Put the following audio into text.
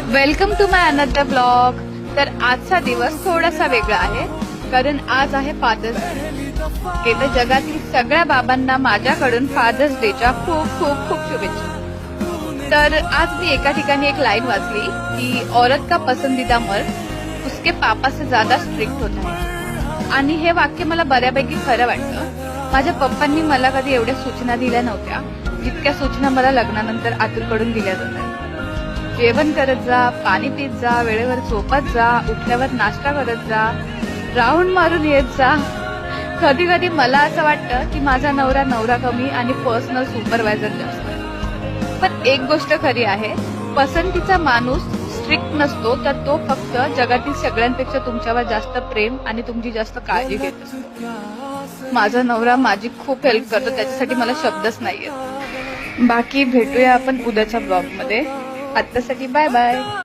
Welcome to my another blog. तर आजचा दिवस थोडासा वेगळा आहे कारण आज आहे फादर्स डे. तर जगातील सगळ्या बाबांना माझ्याकडून फादर्स डेच्या खूप खूप खूप शुभेच्छा. तर आज मी एका ठिकाणी एक लाईन वाचली की औरत का पसंदीदा मर्द उसके पापा से ज्यादा स्ट्रिक्ट होता है. आणि हे वाक्य मला बऱ्यापैकी खरं वाटतं. माझ्या पप्पांनी मला कधी एवढ्या सूचना दिल्या नव्हत्या जितक्या सूचना मला लग्नानंतर आतूरकडून दिल्या जातात. जेवण करत जा, पाणी पीत जा, वेळेवर झोपत जा, उठल्यावर नाश्ता करत जा, राऊंड मारून येत जा. कधी कधी मला असं वाटतं की माझा नवरा कमी आणि पर्सनल सुपरवायझर जास्त. पण एक गोष्ट खरी आहे, पसंतीचा माणूस स्ट्रिक्ट नसतो, तर तो फक्त जगातील सगळ्यांपेक्षा तुमच्यावर जास्त प्रेम आणि तुमची जास्त काळजी घेत असतो. माझा नवरा माझी खूप हेल्प करतो, त्याच्यासाठी मला शब्दच नाहीयेत. बाकी भेटूया आपण उद्याच्या ब्लॉग मध्ये. आत्तासाठी बाय बाय.